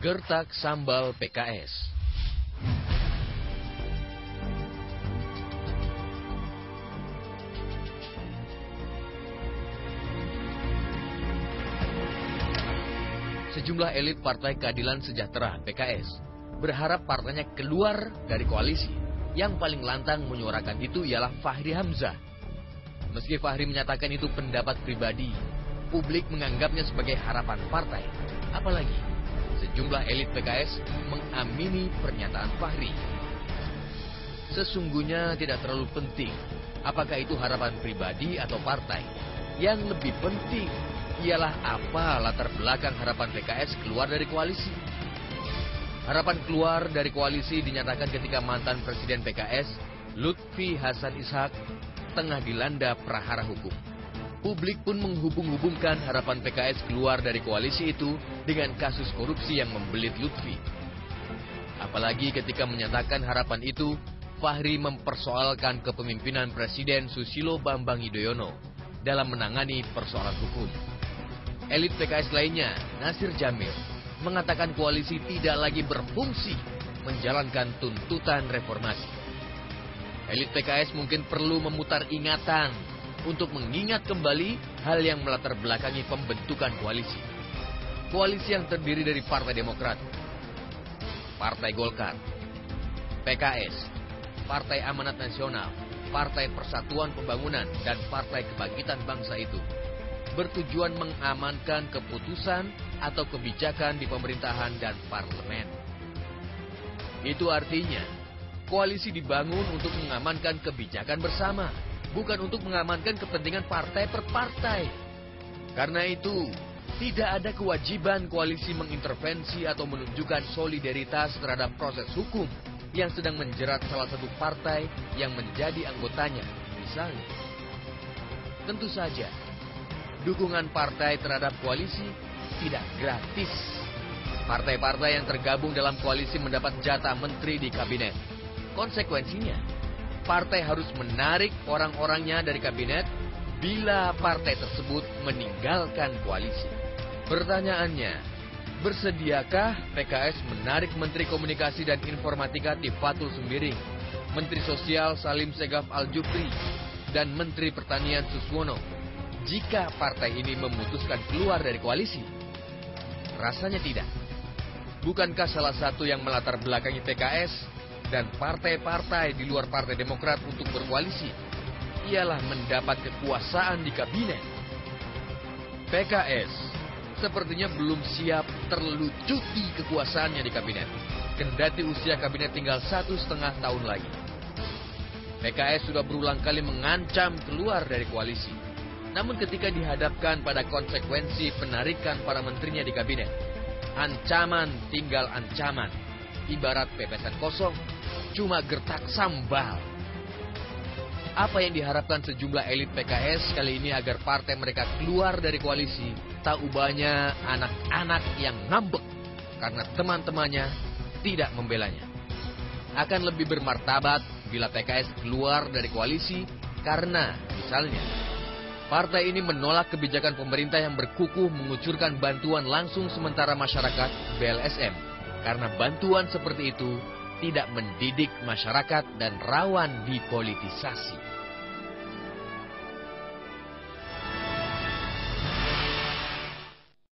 Gertak sambal PKS. Sejumlah elit Partai Keadilan Sejahtera (PKS) berharap partainya keluar dari koalisi. Yang paling lantang menyuarakan itu ialah Fachri Hamzah. Meski Fachri menyatakan itu pendapat pribadi, publik menganggapnya sebagai harapan partai. Apalagi sejumlah elit PKS mengamini pernyataan Fachri. Sesungguhnya tidak terlalu penting apakah itu harapan pribadi atau partai. Yang lebih penting ialah apa latar belakang harapan PKS keluar dari koalisi. Harapan keluar dari koalisi dinyatakan ketika mantan Presiden PKS, Lutfi Hasan Ishak, tengah dilanda prahara hukum. Publik pun menghubung-hubungkan harapan PKS keluar dari koalisi itu dengan kasus korupsi yang membelit Lutfi. Apalagi ketika menyatakan harapan itu, Fachri mempersoalkan kepemimpinan Presiden Susilo Bambang Yudhoyono dalam menangani persoalan hukum. Elit PKS lainnya, Nasir Jamil, mengatakan koalisi tidak lagi berfungsi menjalankan tuntutan reformasi. Elit PKS mungkin perlu memutar ingatan untuk mengingat kembali hal yang melatar belakangi pembentukan koalisi. Koalisi yang terdiri dari Partai Demokrat, Partai Golkar, PKS, Partai Amanat Nasional, Partai Persatuan Pembangunan, dan Partai Kebangkitan Bangsa itu bertujuan mengamankan keputusan atau kebijakan di pemerintahan dan parlemen. Itu artinya, koalisi dibangun untuk mengamankan kebijakan bersama, bukan untuk mengamankan kepentingan partai per partai. Karena itu, tidak ada kewajiban koalisi mengintervensi atau menunjukkan solidaritas terhadap proses hukum yang sedang menjerat salah satu partai yang menjadi anggotanya, misalnya. Tentu saja, dukungan partai terhadap koalisi tidak gratis. Partai-partai yang tergabung dalam koalisi mendapat jatah menteri di kabinet. Konsekuensinya, partai harus menarik orang-orangnya dari kabinet bila partai tersebut meninggalkan koalisi. Pertanyaannya, bersediakah PKS menarik Menteri Komunikasi dan Informatika Tifatul Sembiring, Menteri Sosial Salim Segaf Al-Jufri, dan Menteri Pertanian Suswono jika partai ini memutuskan keluar dari koalisi? Rasanya tidak. Bukankah salah satu yang melatar belakangi PKS dan partai-partai di luar Partai Demokrat untuk berkoalisi ialah mendapat kekuasaan di kabinet? PKS sepertinya belum siap terlucuti kekuasaannya di kabinet, kendati usia kabinet tinggal 1,5 tahun lagi. PKS sudah berulang kali mengancam keluar dari koalisi. Namun ketika dihadapkan pada konsekuensi penarikan para menterinya di kabinet, ancaman tinggal ancaman, ibarat pepesan kosong, cuma gertak sambal. Apa yang diharapkan sejumlah elit PKS kali ini agar partai mereka keluar dari koalisi? Tak ubahnya anak-anak yang ngambek karena teman-temannya tidak membelanya. Akan lebih bermartabat bila PKS keluar dari koalisi karena, misalnya, partai ini menolak kebijakan pemerintah yang berkukuh mengucurkan bantuan langsung sementara masyarakat (BLSM). Karena bantuan seperti itu tidak mendidik masyarakat dan rawan dipolitisasi.